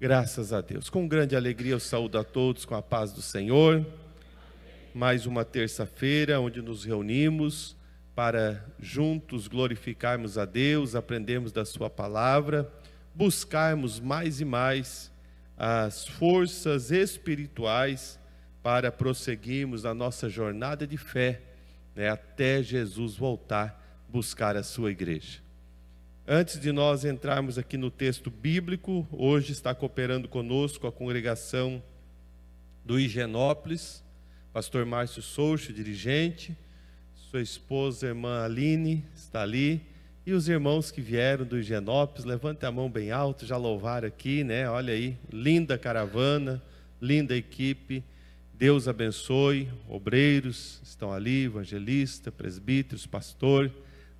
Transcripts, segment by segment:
Graças a Deus. Com grande alegria eu saúdo a todos com a paz do Senhor. Mais uma terça-feira onde nos reunimos para juntos glorificarmos a Deus, aprendermos da sua palavra, buscarmos mais e mais as forças espirituais para prosseguirmos a nossa jornada de fé, até Jesus voltar buscar a sua igreja. Antes de nós entrarmos aqui no texto bíblico, hoje está cooperando conosco a congregação do Higienópolis, pastor Márcio Soucho, dirigente, sua esposa, irmã Aline, está ali, e os irmãos que vieram do Higienópolis, levante a mão bem alto, já louvaram aqui, olha aí, linda caravana, linda equipe, Deus abençoe, obreiros estão ali, evangelista, presbíteros, pastor,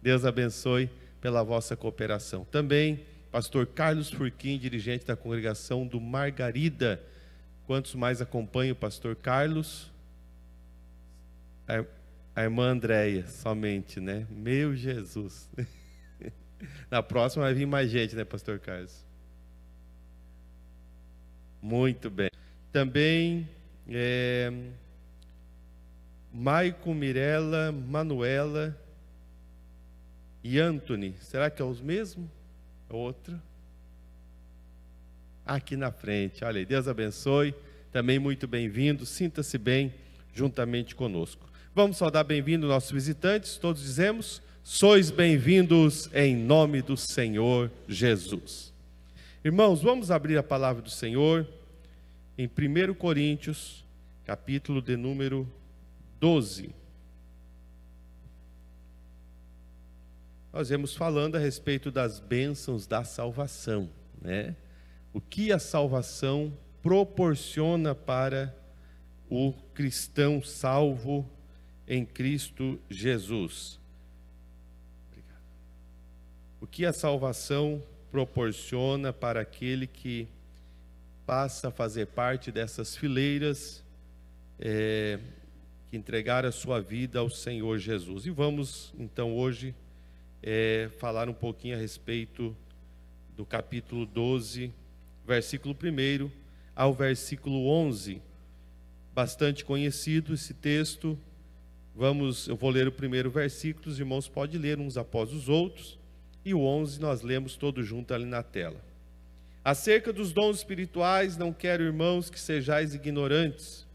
Deus abençoe pela vossa cooperação. Também, pastor Carlos Furquim, dirigente da congregação do Margarida. Quantos mais acompanham o pastor Carlos? A irmã Andréia, somente, Meu Jesus. Na próxima vai vir mais gente, pastor Carlos? Muito bem. Também, Maico, Mirella, Manuela e Anthony, será que é os mesmos? É outro? Aqui na frente, olha aí, Deus abençoe, também muito bem-vindo, sinta-se bem juntamente conosco. Vamos saudar bem-vindo nossos visitantes, todos dizemos, sois bem-vindos em nome do Senhor Jesus. Irmãos, vamos abrir a palavra do Senhor em 1 Coríntios, capítulo de número 12. Nós vemos falando a respeito das bênçãos da salvação, O que a salvação proporciona para o cristão salvo em Cristo Jesus. Obrigado. O que a salvação proporciona para aquele que passa a fazer parte dessas fileiras, que entregaram a sua vida ao Senhor Jesus. E vamos, então, hoje, falar um pouquinho a respeito do capítulo 12, versículo 1 ao versículo 11. Bastante conhecido esse texto. Eu vou ler o primeiro versículo, os irmãos podem ler uns após os outros, e o 11 nós lemos todo junto ali na tela. Acerca dos dons espirituais, não quero, irmãos, que sejais ignorantes.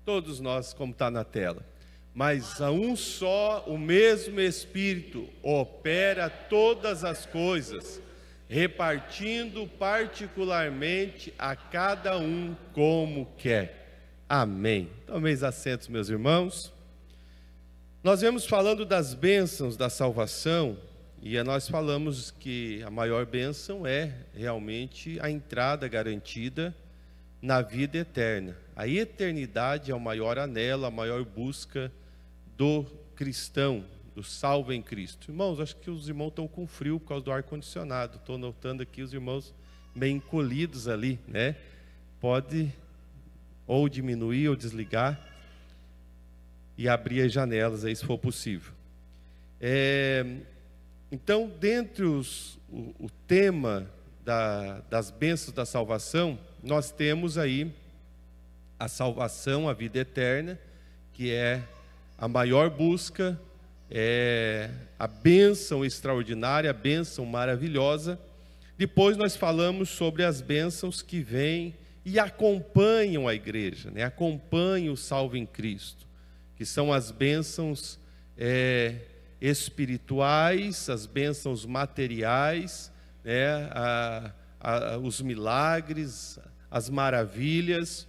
Todos nós, como está na tela. Mas a um só, o mesmo Espírito opera todas as coisas, repartindo particularmente a cada um como quer. Amém. Tomeis assentos, meus irmãos. Nós vemos falando das bênçãos da salvação, e nós falamos que a maior bênção é realmente a entrada garantida na vida eterna. A eternidade é o maior anelo, a maior busca do cristão, do salvo em Cristo. Irmãos, acho que os irmãos estão com frio por causa do ar-condicionado. Estou notando aqui os irmãos meio encolhidos ali, Pode ou diminuir ou desligar e abrir as janelas aí, se for possível. Então, dentre o tema das bênçãos da salvação, nós temos aí a salvação, a vida eterna, que é a maior busca, é a bênção extraordinária, a bênção maravilhosa. Depois nós falamos sobre as bênçãos que vêm e acompanham a igreja, né? Acompanham o salvo em Cristo, que são as bênçãos espirituais, as bênçãos materiais, né? Os milagres, as maravilhas,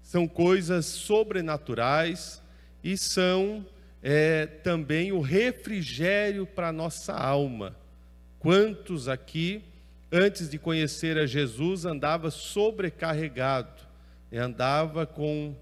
são coisas sobrenaturais e são também o refrigério para a nossa alma. Quantos aqui, antes de conhecer a Jesus, andava sobrecarregado, andava com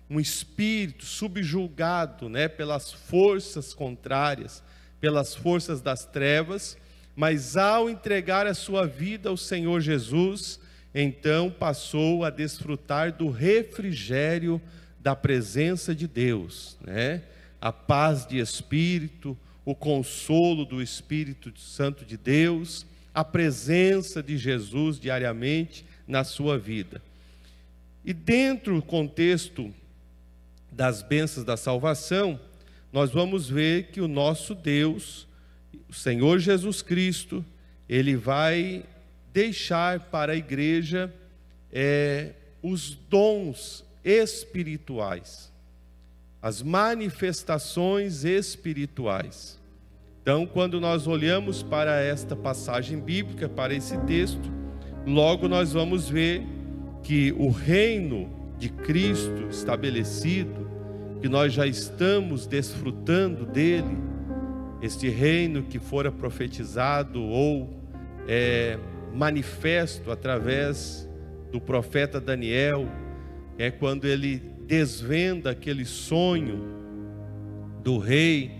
um espírito subjugado, né, pelas forças contrárias, pelas forças das trevas, mas ao entregar a sua vida ao Senhor Jesus, então passou a desfrutar do refrigério da presença de Deus, né? A paz de espírito, o consolo do Espírito Santo de Deus, a presença de Jesus diariamente na sua vida. E dentro do contexto das bênçãos da salvação, nós vamos ver que o nosso Deus, o Senhor Jesus Cristo, Ele vai deixar para a igreja os dons espirituais, as manifestações espirituais. Então, quando nós olhamos para esta passagem bíblica, para esse texto, logo nós vamos ver que o reino de Cristo estabelecido, que nós já estamos desfrutando dele, este reino que fora profetizado ou manifesto através do profeta Daniel, quando ele desvenda aquele sonho do rei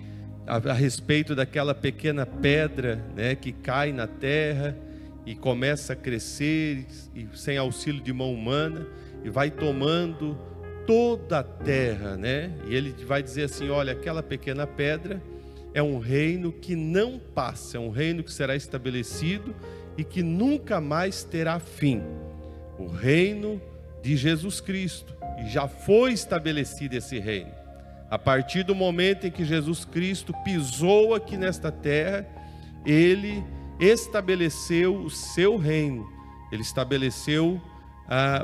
a respeito daquela pequena pedra, né, que cai na terra e começa a crescer e sem auxílio de mão humana e vai tomando toda a terra, né? E ele vai dizer assim: olha, aquela pequena pedra é um reino que não passa, é um reino que será estabelecido e que nunca mais terá fim. O reino de Jesus Cristo, e já foi estabelecido esse reino. A partir do momento em que Jesus Cristo pisou aqui nesta terra, Ele estabeleceu o seu reino. Ele estabeleceu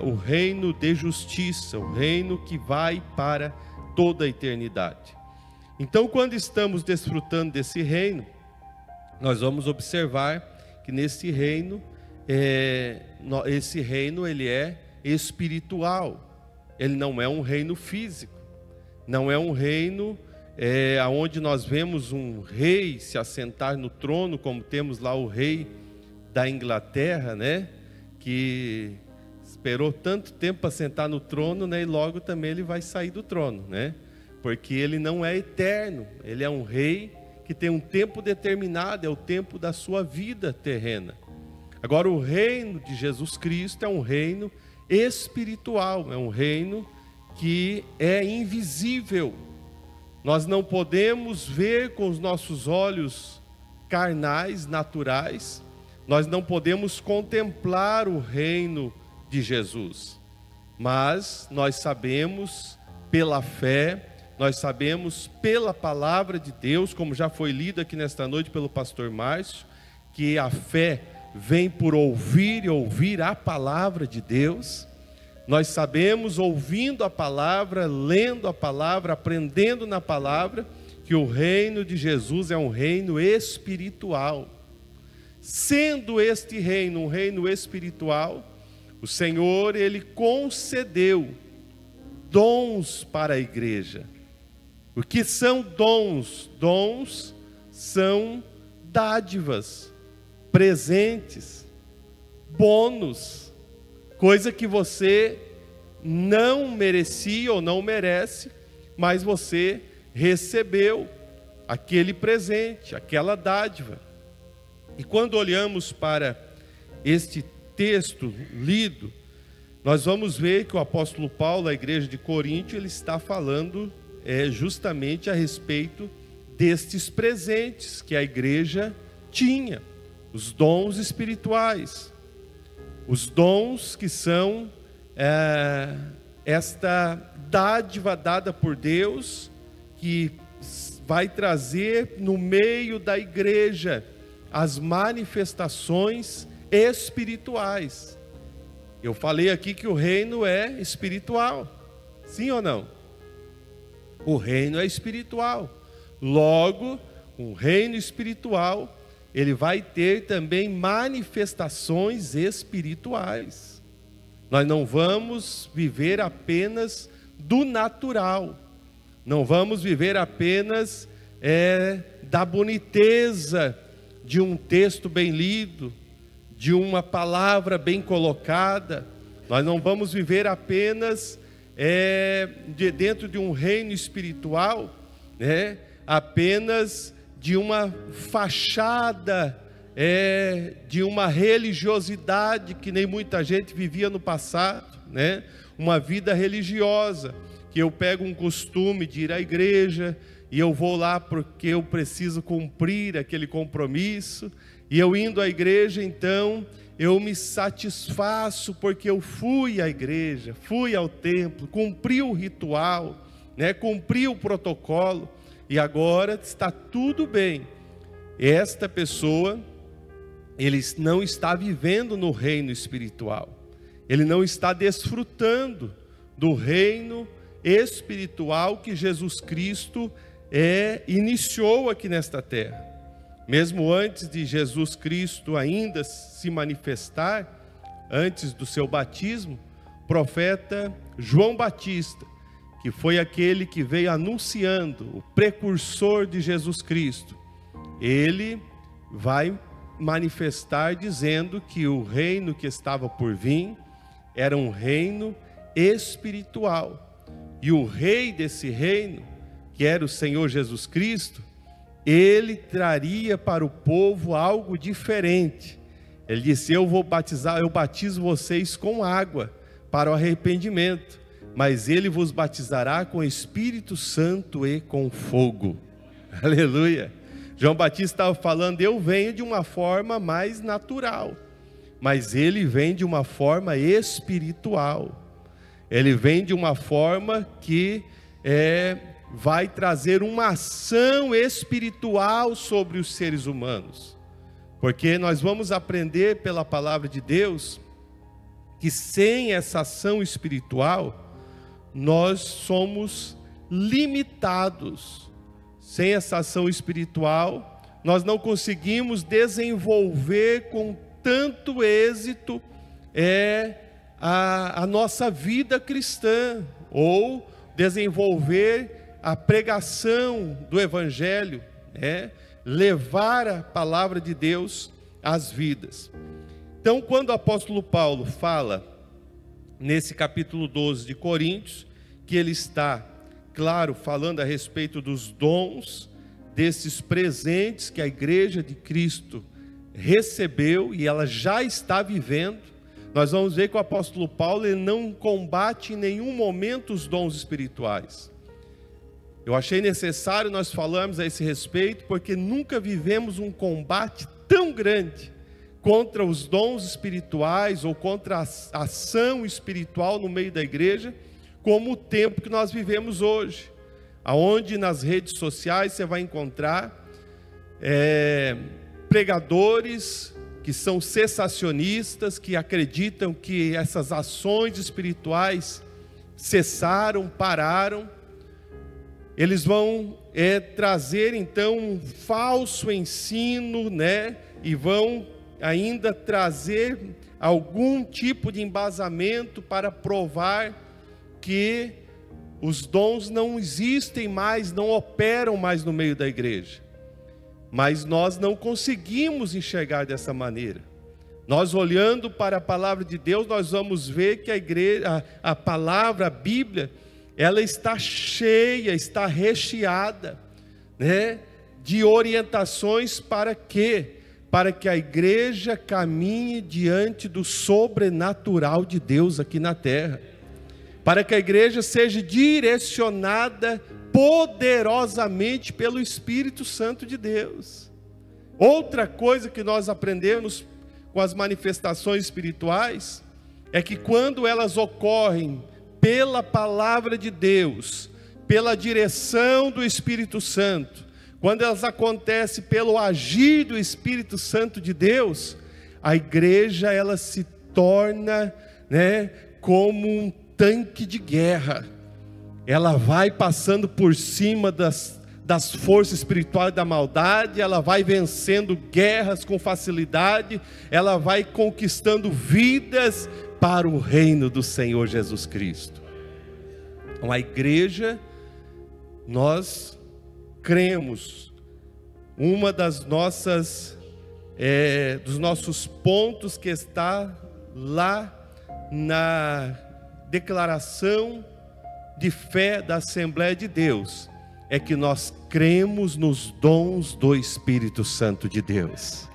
o reino de justiça, o reino que vai para toda a eternidade. Então, quando estamos desfrutando desse reino, nós vamos observar que nesse reino, esse reino ele é espiritual. Ele não é um reino físico, não é um reino onde nós vemos um rei se assentar no trono, como temos lá o rei da Inglaterra, né? Que esperou tanto tempo para sentar no trono, né? E logo também ele vai sair do trono, né? Porque ele não é eterno, ele é um rei que tem um tempo determinado, é o tempo da sua vida terrena. Agora, o reino de Jesus Cristo é um reino espiritual, é um reino que é invisível. Nós não podemos ver com os nossos olhos carnais, naturais, nós não podemos contemplar o reino de Jesus, mas nós sabemos pela fé, nós sabemos pela palavra de Deus, como já foi lido aqui nesta noite pelo pastor Márcio, que a fé vem por ouvir e ouvir a palavra de Deus. Nós sabemos, ouvindo a palavra, lendo a palavra, aprendendo na palavra, que o reino de Jesus é um reino espiritual. Sendo este reino um reino espiritual, o Senhor, Ele concedeu dons para a igreja. O que são dons? Dons são dádivas, presentes, bônus, coisa que você não merecia ou não merece, mas você recebeu aquele presente, aquela dádiva. E quando olhamos para este texto lido, nós vamos ver que o apóstolo Paulo, à igreja de Coríntio, ele está falando justamente a respeito destes presentes que a igreja tinha, os dons espirituais, os dons que são esta dádiva dada por Deus, que vai trazer no meio da igreja as manifestações espirituais. Eu falei aqui que o reino é espiritual, sim ou não? O reino é espiritual. Logo, um reino espiritual, ele vai ter também manifestações espirituais. Nós não vamos viver apenas do natural, não vamos viver apenas da boniteza de um texto bem lido, de uma palavra bem colocada. Nós não vamos viver apenas dentro de um reino espiritual, apenas de uma fachada, de uma religiosidade que nem muita gente vivia no passado, uma vida religiosa, que eu pego um costume de ir à igreja, e eu vou lá porque eu preciso cumprir aquele compromisso, e eu indo à igreja, então, eu me satisfaço porque eu fui à igreja, fui ao templo, cumpri o ritual, cumpri o protocolo, e agora está tudo bem. Esta pessoa, ele não está vivendo no reino espiritual, ele não está desfrutando do reino espiritual que Jesus Cristo iniciou aqui nesta terra. Mesmo antes de Jesus Cristo ainda se manifestar, antes do seu batismo, o profeta João Batista, que foi aquele que veio anunciando, o precursor de Jesus Cristo, ele vai manifestar dizendo que o reino que estava por vir era um reino espiritual. E o rei desse reino, que era o Senhor Jesus Cristo, ele traria para o povo algo diferente. Ele disse: eu batizo vocês com água para o arrependimento, mas ele vos batizará com Espírito Santo e com fogo. Aleluia! João Batista estava falando: eu venho de uma forma mais natural, mas ele vem de uma forma espiritual. Ele vem de uma forma que vai trazer uma ação espiritual sobre os seres humanos. Porque nós vamos aprender pela palavra de Deus que sem essa ação espiritual, nós somos limitados. Sem essa ação espiritual, nós não conseguimos desenvolver com tanto êxito a nossa vida cristã, ou desenvolver a pregação do Evangelho, levar a palavra de Deus às vidas. Então, quando o apóstolo Paulo fala, nesse capítulo 12 de Coríntios, que ele está, claro, falando a respeito dos dons, desses presentes que a igreja de Cristo recebeu, e ela já está vivendo, nós vamos ver que o apóstolo Paulo, ele não combate em nenhum momento os dons espirituais. Eu achei necessário nós falarmos a esse respeito, porque nunca vivemos um combate tão grande contra os dons espirituais ou contra a ação espiritual no meio da igreja, como o tempo que nós vivemos hoje, aonde nas redes sociais você vai encontrar pregadores que são cessacionistas, que acreditam que essas ações espirituais cessaram, pararam. Eles vão trazer então um falso ensino, e vão ainda trazer algum tipo de embasamento para provar que os dons não existem mais, não operam mais no meio da igreja. Mas nós não conseguimos enxergar dessa maneira. Nós, olhando para a palavra de Deus, nós vamos ver que a igreja, a palavra, a Bíblia, ela está cheia, está recheada, de orientações para quê? Para que a igreja caminhe diante do sobrenatural de Deus aqui na terra. Para que a igreja seja direcionada poderosamente pelo Espírito Santo de Deus. Outra coisa que nós aprendemos com as manifestações espirituais é que quando elas ocorrem pela palavra de Deus, pela direção do Espírito Santo, quando elas acontecem pelo agir do Espírito Santo de Deus, a igreja ela se torna, como um tanque de guerra. Ela vai passando por cima das forças espirituais da maldade, ela vai vencendo guerras com facilidade, ela vai conquistando vidas para o reino do Senhor Jesus Cristo. Então a igreja, nós cremos, uma das nossas, dos nossos pontos que está lá na declaração de fé da Assembleia de Deus, é que nós cremos nos dons do Espírito Santo de Deus.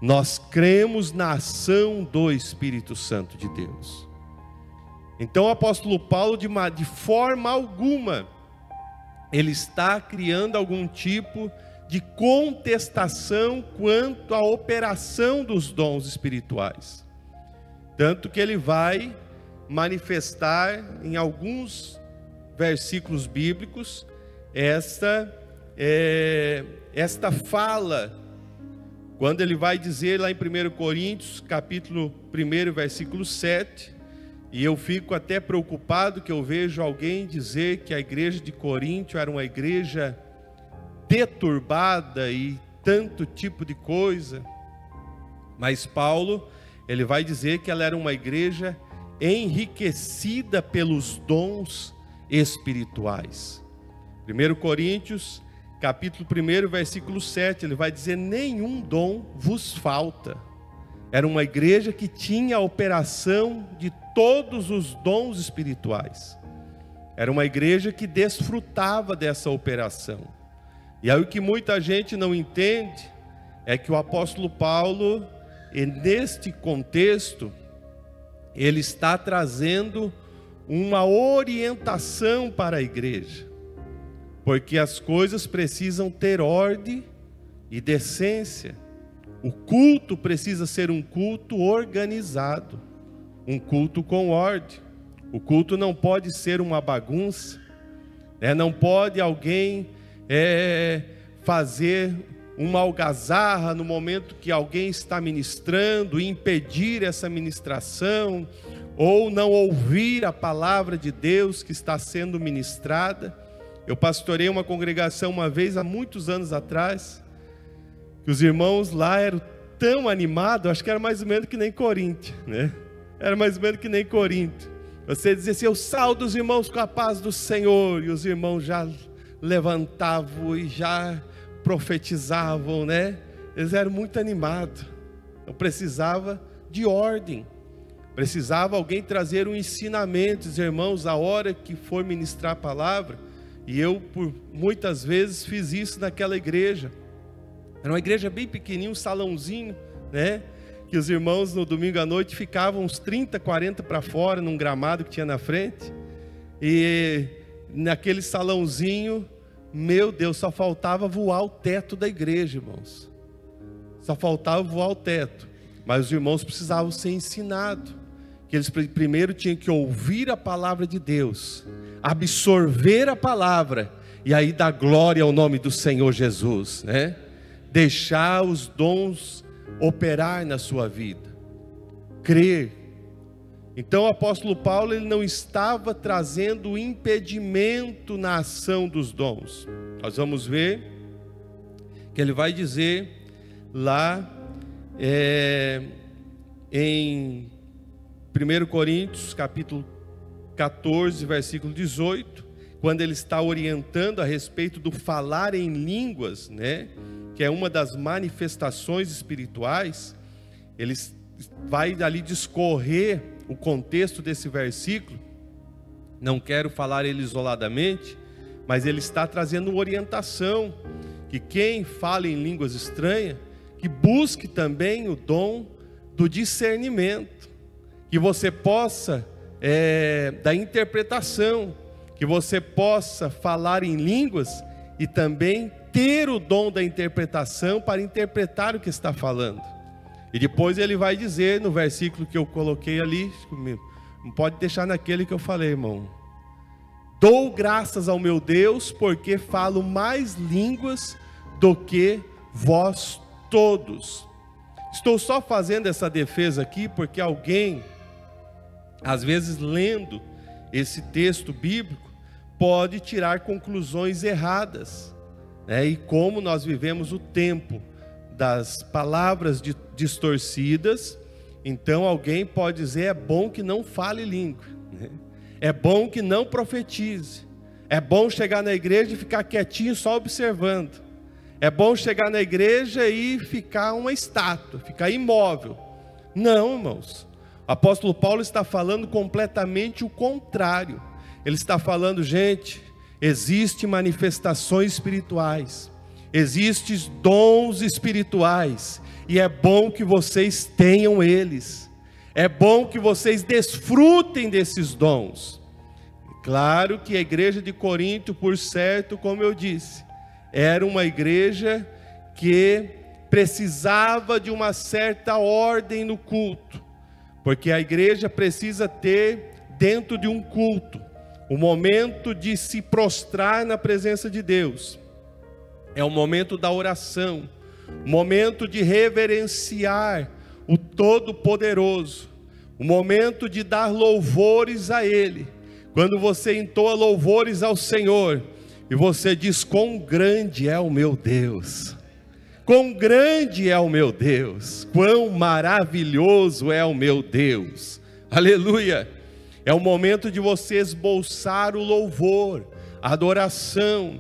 Nós cremos na ação do Espírito Santo de Deus. Então o apóstolo Paulo, de forma alguma, ele está criando algum tipo de contestação quanto à operação dos dons espirituais. Tanto que ele vai manifestar em alguns versículos bíblicos esta fala, quando ele vai dizer lá em 1 Coríntios, capítulo 1, versículo 7, e eu fico até preocupado que eu vejo alguém dizer que a igreja de Corinto era uma igreja deturbada e tanto tipo de coisa, mas Paulo, ele vai dizer que ela era uma igreja enriquecida pelos dons espirituais. 1 Coríntios, capítulo 1, versículo 7, ele vai dizer: nenhum dom vos falta. Era uma igreja que tinha a operação de todos os dons espirituais. Era uma igreja que desfrutava dessa operação. E aí o que muita gente não entende é que o apóstolo Paulo, neste contexto, ele está trazendo uma orientação para a igreja, porque as coisas precisam ter ordem e decência. O culto precisa ser um culto organizado, um culto com ordem. O culto não pode ser uma bagunça, não pode alguém fazer uma algazarra no momento que alguém está ministrando, impedir essa ministração, ou não ouvir a palavra de Deus que está sendo ministrada. Eu pastorei uma congregação uma vez, há muitos anos atrás, que os irmãos lá eram tão animados, acho que era mais ou menos que nem Corinto, Era mais ou menos que nem Corinto. Você dizia assim: eu saúdo os irmãos com a paz do Senhor, e os irmãos já levantavam e já profetizavam, Eles eram muito animados. Então precisava de ordem, precisava alguém trazer um ensinamento. Os irmãos, a hora que for ministrar a palavra, e eu por muitas vezes fiz isso naquela igreja. Era uma igreja bem pequenininha, um salãozinho, que os irmãos no domingo à noite ficavam uns 30, 40 para fora, num gramado que tinha na frente, e naquele salãozinho, meu Deus, só faltava voar o teto da igreja, irmãos. Só faltava voar o teto. Mas os irmãos precisavam ser ensinados, que eles primeiro tinham que ouvir a palavra de Deus, absorver a palavra, e aí dar glória ao nome do Senhor Jesus, Deixar os dons operar na sua vida, crer. Então o apóstolo Paulo, ele não estava trazendo impedimento na ação dos dons. Nós vamos ver que ele vai dizer lá em 1 Coríntios capítulo 14, versículo 18, quando ele está orientando a respeito do falar em línguas, que é uma das manifestações espirituais. Ele vai ali discorrer o contexto desse versículo. Não quero falar ele isoladamente, mas ele está trazendo uma orientação, que quem fala em línguas estranhas, que busque também o dom do discernimento, que você possa da interpretação, que você possa falar em línguas e também ter o dom da interpretação para interpretar o que está falando. E depois ele vai dizer no versículo que eu coloquei ali, não pode deixar naquele que eu falei, irmão. Dou graças ao meu Deus, porque falo mais línguas do que vós todos. Estou só fazendo essa defesa aqui, porque alguém, às vezes lendo esse texto bíblico, pode tirar conclusões erradas, né? E como nós vivemos o tempo das palavras distorcidas, então alguém pode dizer, é bom que não fale língua, né? É bom que não profetize. É bom chegar na igreja e ficar quietinho só observando. É bom chegar na igreja e ficar uma estátua, ficar imóvel. Não, irmãos. O apóstolo Paulo está falando completamente o contrário. Ele está falando, gente, existem manifestações espirituais. Existem dons espirituais. E é bom que vocês tenham eles. É bom que vocês desfrutem desses dons. Claro que a igreja de Corinto, por certo, como eu disse, era uma igreja que precisava de uma certa ordem no culto. Porque a igreja precisa ter, dentro de um culto, o momento de se prostrar na presença de Deus. É o momento da oração, o momento de reverenciar o Todo-Poderoso, o momento de dar louvores a Ele. Quando você entoa louvores ao Senhor, e você diz, quão grande é o meu Deus, quão grande é o meu Deus, quão maravilhoso é o meu Deus, aleluia. É o momento de você esboçar o louvor, a adoração.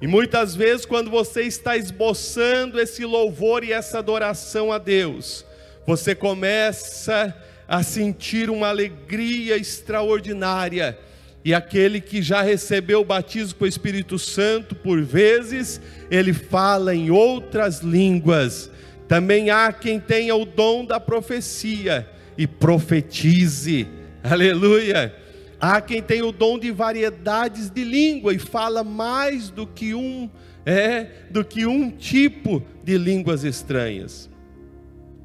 E muitas vezes quando você está esboçando esse louvor e essa adoração a Deus, você começa a sentir uma alegria extraordinária. E aquele que já recebeu o batismo com o Espírito Santo, por vezes, ele fala em outras línguas. Também há quem tenha o dom da profecia e profetize, aleluia. Há quem tenha o dom de variedades de língua e fala mais do que um tipo de línguas estranhas.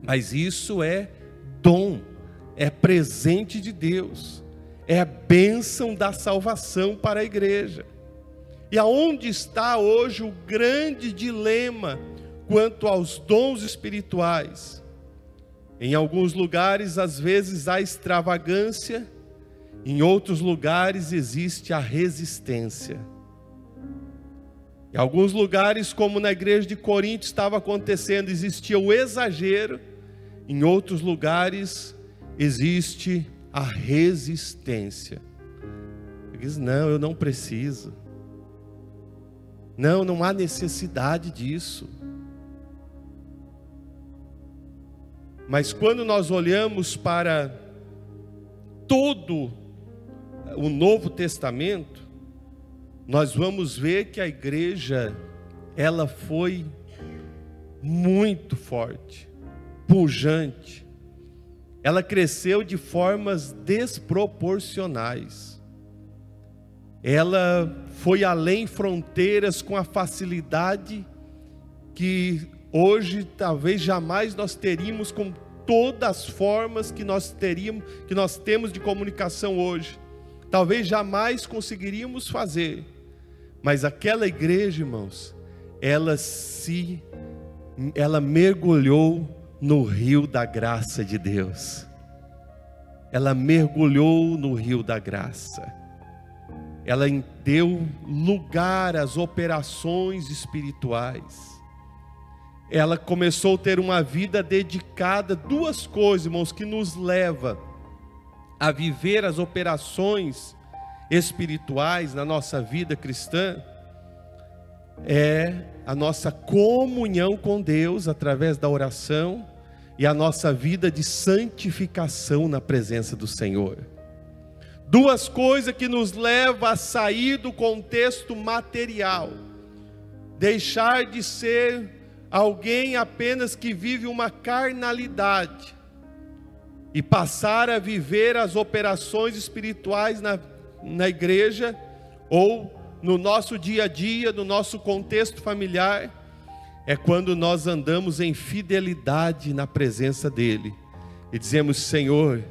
Mas isso é dom, é presente de Deus, é a bênção da salvação para a igreja. E aonde está hoje o grande dilema quanto aos dons espirituais? Em alguns lugares, às vezes, há extravagância, em outros lugares existe a resistência. Em alguns lugares, como na igreja de Corinto estava acontecendo, existia o exagero. Em outros lugares existe a resistência. Ele diz, não, eu não preciso. Não há necessidade disso. Mas quando nós olhamos para todo o Novo Testamento, nós vamos ver que a igreja, ela foi muito forte, pujante. Ela cresceu de formas desproporcionais. Ela foi além fronteiras com a facilidade que hoje talvez jamais nós teríamos, com todas as formas que nós temos de comunicação hoje. Talvez jamais conseguiríamos fazer. Mas aquela igreja, irmãos, ela mergulhou no rio da graça de Deus. Ela mergulhou no rio da graça. Ela deu lugar às operações espirituais. Ela começou a ter uma vida dedicada a duas coisas, irmãos, que nos leva a viver as operações espirituais na nossa vida cristã. É a nossa comunhão com Deus através da oração e a nossa vida de santificação na presença do Senhor. Duas coisas que nos levam a sair do contexto material, deixar de ser alguém apenas que vive uma carnalidade e passar a viver as operações espirituais na igreja ou no nosso dia a dia, no nosso contexto familiar, é quando nós andamos em fidelidade na presença dEle e dizemos: Senhor,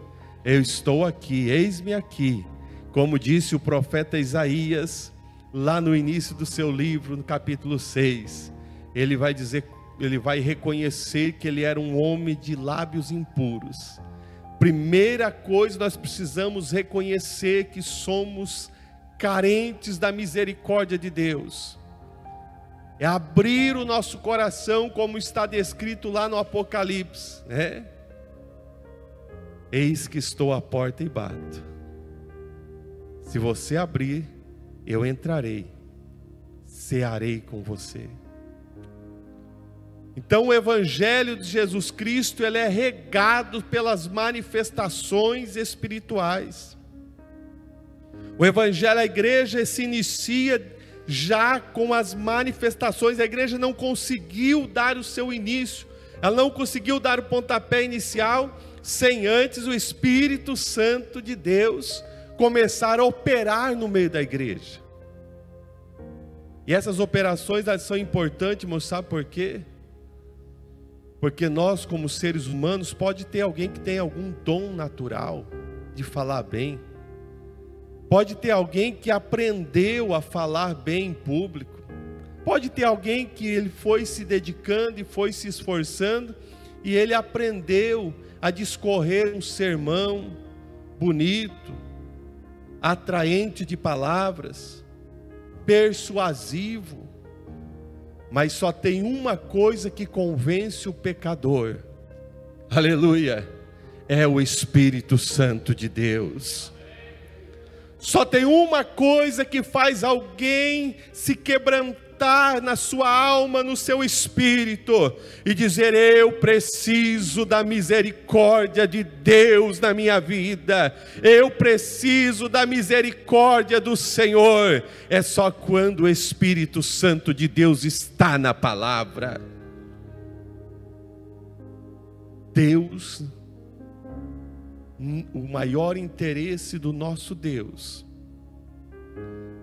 eu estou aqui, eis-me aqui. Como disse o profeta Isaías, lá no início do seu livro, no capítulo 6, ele vai dizer, ele vai reconhecer que ele era um homem de lábios impuros. Primeira coisa, nós precisamos reconhecer que somos carentes da misericórdia de Deus. É abrir o nosso coração, como está descrito lá no Apocalipse, né? Eis que estou à porta e bato. Se você abrir, eu entrarei, cearei com você. Então o Evangelho de Jesus Cristo, ele é regado pelas manifestações espirituais. O Evangelho, a igreja se inicia já com as manifestações. A igreja não conseguiu dar o seu início, ela não conseguiu dar o pontapé inicial, sem antes o Espírito Santo de Deus começar a operar no meio da igreja. E essas operações, elas são importantes, irmãos, sabe por quê? Porque nós, como seres humanos, pode ter alguém que tem algum dom natural de falar bem, pode ter alguém que aprendeu a falar bem em público, pode ter alguém que ele foi se dedicando e foi se esforçando, e ele aprendeu a discorrer um sermão bonito, atraente de palavras, persuasivo. Mas só tem uma coisa que convence o pecador, aleluia, é o Espírito Santo de Deus. Só tem uma coisa que faz alguém se quebrantar na sua alma, no seu espírito, e dizer: eu preciso da misericórdia de Deus na minha vida, eu preciso da misericórdia do Senhor. É só quando o Espírito Santo de Deus está na palavra. Deus, o maior interesse do nosso Deus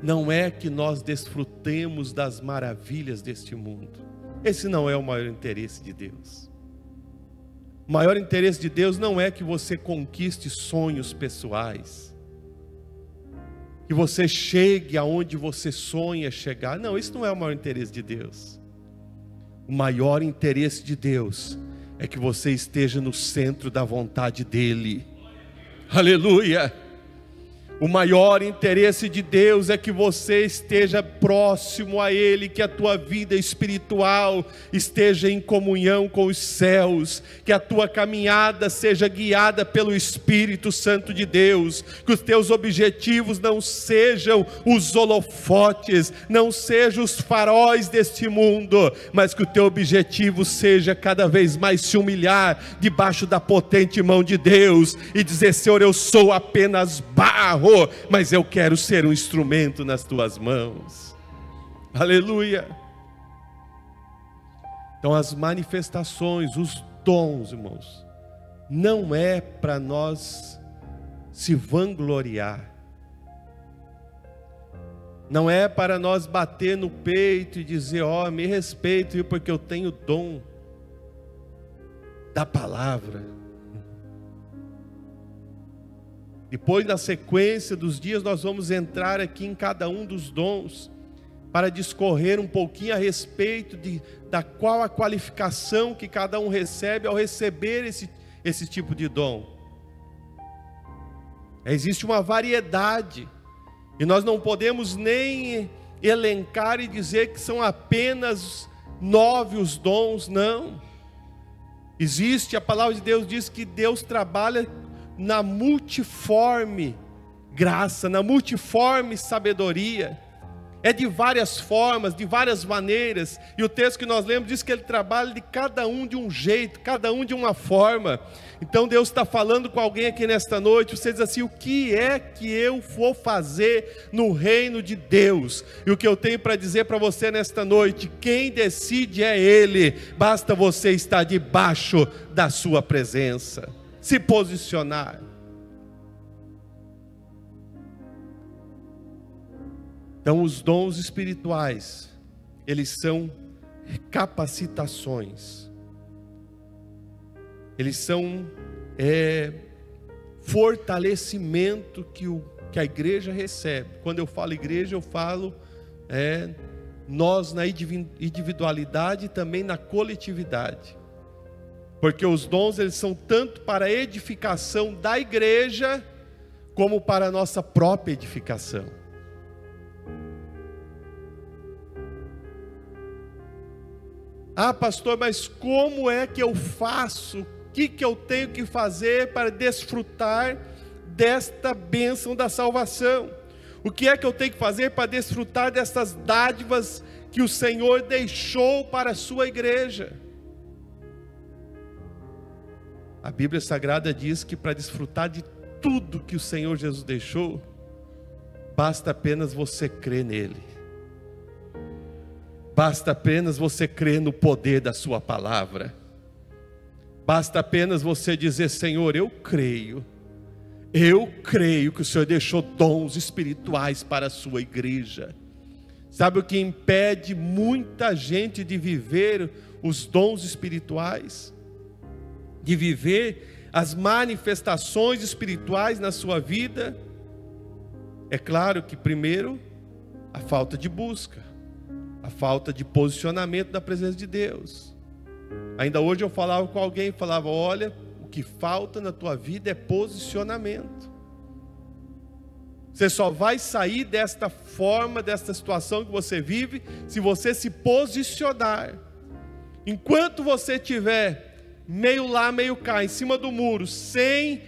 não é que nós desfrutemos das maravilhas deste mundo. Esse não é o maior interesse de Deus. O maior interesse de Deus não é que você conquiste sonhos pessoais, que você chegue aonde você sonha chegar. Não, isso não é o maior interesse de Deus. O maior interesse de Deus é que você esteja no centro da vontade dEle. Aleluia! O maior interesse de Deus é que você esteja próximo a Ele, que a tua vida espiritual esteja em comunhão com os céus, que a tua caminhada seja guiada pelo Espírito Santo de Deus, que os teus objetivos não sejam os holofotes, não sejam os faróis deste mundo, mas que o teu objetivo seja cada vez mais se humilhar debaixo da potente mão de Deus e dizer: Senhor, eu sou apenas barro, mas eu quero ser um instrumento nas tuas mãos. Aleluia. Então as manifestações, os dons, irmãos, não é para nós se vangloriar, não é para nós bater no peito e dizer: ó, me respeito porque eu tenho dom da palavra. Depois, na sequência dos dias, nós vamos entrar aqui em cada um dos dons, para discorrer um pouquinho a respeito da qual a qualificação que cada um recebe ao receber esse tipo de dom. Existe uma variedade, e nós não podemos nem elencar e dizer que são apenas 9 os dons, não. Existe, a palavra de Deus diz que Deus trabalha na multiforme graça, na multiforme sabedoria. É de várias formas, de várias maneiras, e o texto que nós lemos diz que Ele trabalha de cada um de um jeito, cada um de uma forma. Então Deus está falando com alguém aqui nesta noite. Você diz assim: o que é que eu vou fazer no reino de Deus? E o que eu tenho para dizer para você nesta noite: quem decide é Ele, basta você estar debaixo da sua presença, se posicionar. Então, os dons espirituais, eles são capacitações. Eles são fortalecimento que a igreja recebe. Quando eu falo igreja, eu falo nós na individualidade e também na coletividade. Porque os dons, eles são tanto para a edificação da igreja, como para a nossa própria edificação. Ah, pastor, mas como é que eu faço? O que eu tenho que fazer para desfrutar desta bênção da salvação? O que é que eu tenho que fazer para desfrutar dessas dádivas que o Senhor deixou para a sua igreja? A Bíblia Sagrada diz que para desfrutar de tudo que o Senhor Jesus deixou, basta apenas você crer nele. Basta apenas você crer no poder da sua palavra. Basta apenas você dizer: Senhor, eu creio que o Senhor deixou dons espirituais para a sua igreja. Sabe o que impede muita gente de viver os dons espirituais? De viver as manifestações espirituais na sua vida? É claro que primeiro, a falta de busca, a falta de posicionamento na presença de Deus. Ainda hoje eu falava com alguém, falava: olha, o que falta na tua vida é posicionamento. Você só vai sair desta forma, desta situação que você vive, se você se posicionar. Enquanto você estiver meio lá, meio cá, em cima do muro, sem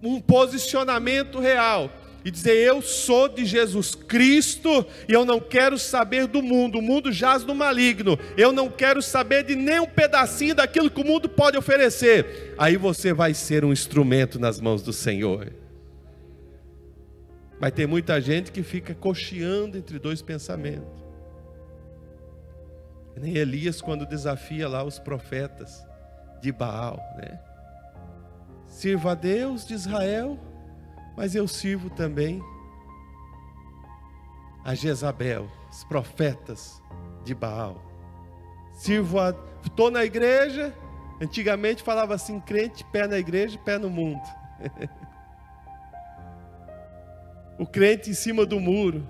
um posicionamento real, e dizer: eu sou de Jesus Cristo e eu não quero saber do mundo, o mundo jaz no maligno, eu não quero saber de nem um pedacinho daquilo que o mundo pode oferecer. Aí você vai ser um instrumento nas mãos do Senhor. Mas tem muita gente que fica cocheando entre dois pensamentos. Nem Elias, quando desafia lá os profetas de Baal, né? Sirva a Deus de Israel, mas eu sirvo também a Jezabel, os profetas de Baal. Estou na igreja. Antigamente falava assim: crente, pé na igreja, pé no mundo. O crente em cima do muro.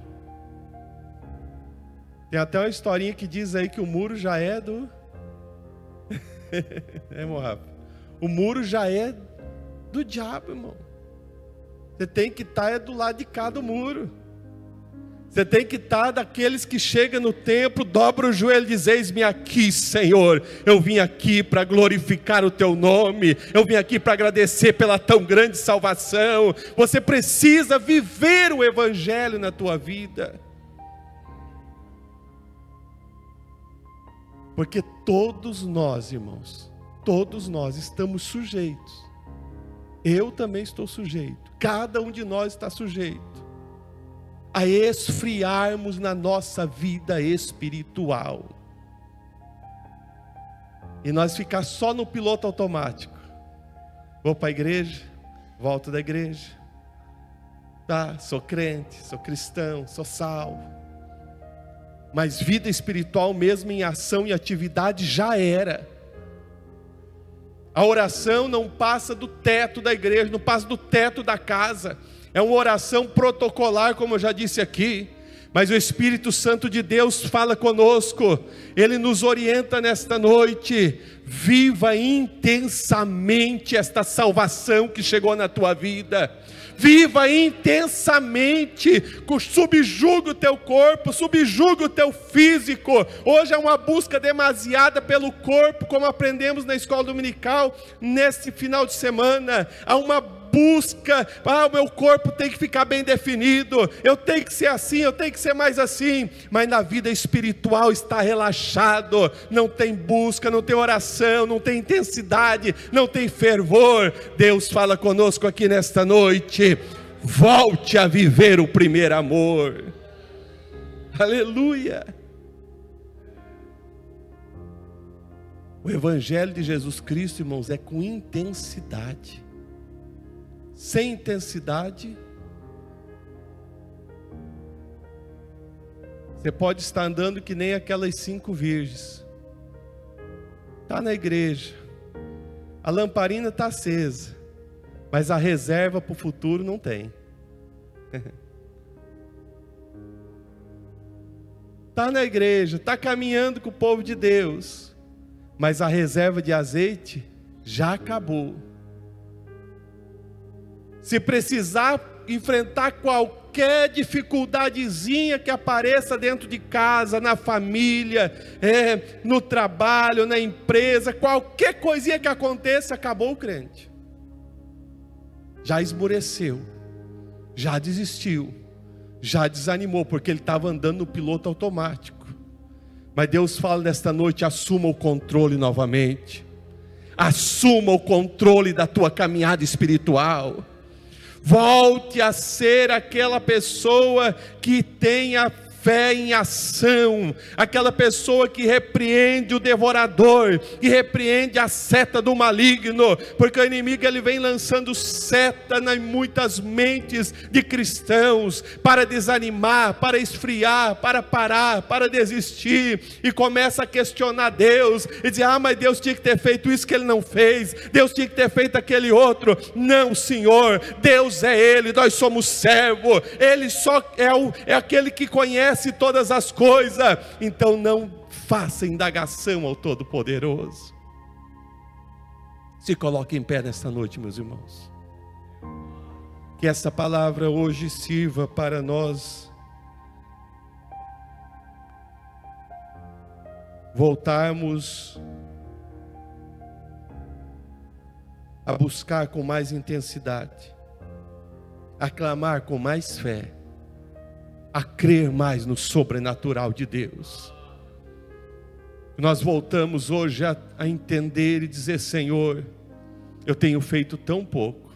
Tem até uma historinha que diz aí que o muro já é do... Moab? O muro já é do diabo, irmão. Você tem que estar do lado de cá do muro. Você tem que estar daqueles que chegam no templo, dobra o joelho e diz: eis-me aqui, Senhor. Eu vim aqui para glorificar o teu nome. Eu vim aqui para agradecer pela tão grande salvação. Você precisa viver o evangelho na tua vida. Porque todos nós, irmãos, todos nós estamos sujeitos. Eu também estou sujeito. Cada um de nós está sujeito a esfriarmos na nossa vida espiritual. E nós ficar só no piloto automático. Vou para a igreja, volto da igreja. Tá, sou crente, sou cristão, sou salvo. Mas vida espiritual mesmo em ação e atividade já era. A oração não passa do teto da igreja, não passa do teto da casa. É uma oração protocolar, como eu já disse aqui. Mas o Espírito Santo de Deus fala conosco. Ele nos orienta nesta noite. Viva intensamente esta salvação que chegou na tua vida. Viva intensamente, subjuga o teu corpo, subjuga o teu físico. Hoje é uma busca demasiada pelo corpo, como aprendemos na escola dominical, nesse final de semana. Há uma busca: o meu corpo tem que ficar bem definido, eu tenho que ser assim, eu tenho que ser mais assim. Mas na vida espiritual está relaxado, não tem busca, não tem oração, não tem intensidade, não tem fervor. Deus fala conosco aqui nesta noite: volte a viver o primeiro amor. Aleluia. O evangelho de Jesus Cristo, irmãos, é com intensidade. Sem intensidade, Você pode estar andando que nem aquelas 5 virgens. Está na igreja, a lamparina está acesa, mas a reserva para o futuro não tem. Está na igreja, está caminhando com o povo de Deus, mas a reserva de azeite já acabou. Se precisar enfrentar qualquer dificuldadezinha que apareça dentro de casa, na família, no trabalho, na empresa, qualquer coisinha que aconteça, acabou o crente. Já esmoreceu, já desistiu, já desanimou, porque ele estava andando no piloto automático. Mas Deus fala nesta noite: assuma o controle novamente, assuma o controle da tua caminhada espiritual. Volte a ser aquela pessoa que tenha fé em ação, aquela pessoa que repreende o devorador, que repreende a seta do maligno, porque o inimigo ele vem lançando seta em muitas mentes de cristãos, para desanimar, para esfriar, para parar, para desistir, e começa a questionar Deus, e dizer: mas Deus tinha que ter feito isso que Ele não fez, Deus tinha que ter feito aquele outro. Não, Senhor, Deus é Ele, nós somos servo, Ele só é aquele que conhece todas as coisas. Então não faça indagação ao Todo-Poderoso. Se coloque em pé nesta noite, meus irmãos. Que essa palavra hoje sirva para nós voltarmos a buscar com mais intensidade, a clamar com mais fé, a crer mais no sobrenatural de Deus. Nós voltamos hoje a entender e dizer: Senhor, eu tenho feito tão pouco,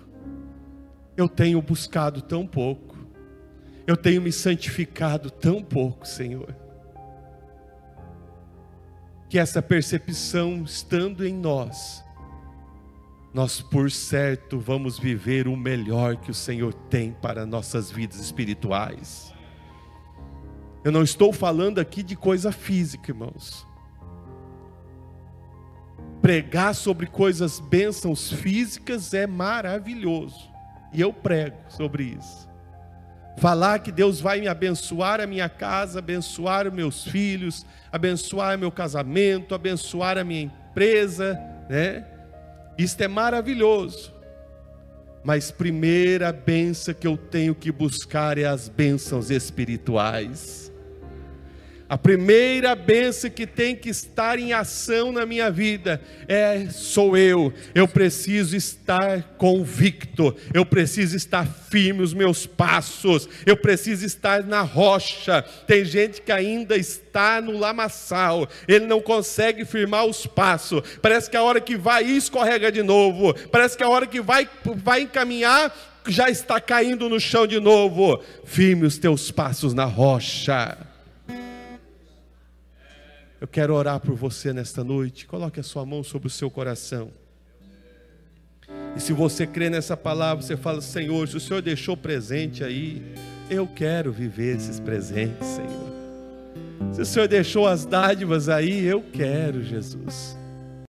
eu tenho buscado tão pouco, eu tenho me santificado tão pouco, Senhor. Que essa percepção estando em nós, nós por certo vamos viver o melhor que o Senhor tem para nossas vidas espirituais. Eu não estou falando aqui de coisa física, irmãos. Pregar sobre coisas, bênçãos físicas é maravilhoso, e eu prego sobre isso. Falar que Deus vai me abençoar a minha casa, abençoar os meus filhos, abençoar meu casamento, abençoar a minha empresa, né? Isto é maravilhoso. Mas primeira bênção que eu tenho que buscar é as bênçãos espirituais. A primeira bênção que tem que estar em ação na minha vida sou eu. Eu preciso estar convicto, eu preciso estar firme os meus passos, eu preciso estar na rocha. Tem gente que ainda está no lamaçal, ele não consegue firmar os passos, parece que a hora que vai escorrega de novo, parece que a hora que vai encaminhar, já está caindo no chão de novo. Firme os teus passos na rocha. Eu quero orar por você nesta noite. Coloque a sua mão sobre o seu coração. E se você crê nessa palavra, você fala: Senhor, se o Senhor deixou presente aí, eu quero viver esses presentes, Senhor. Se o Senhor deixou as dádivas aí, eu quero, Jesus.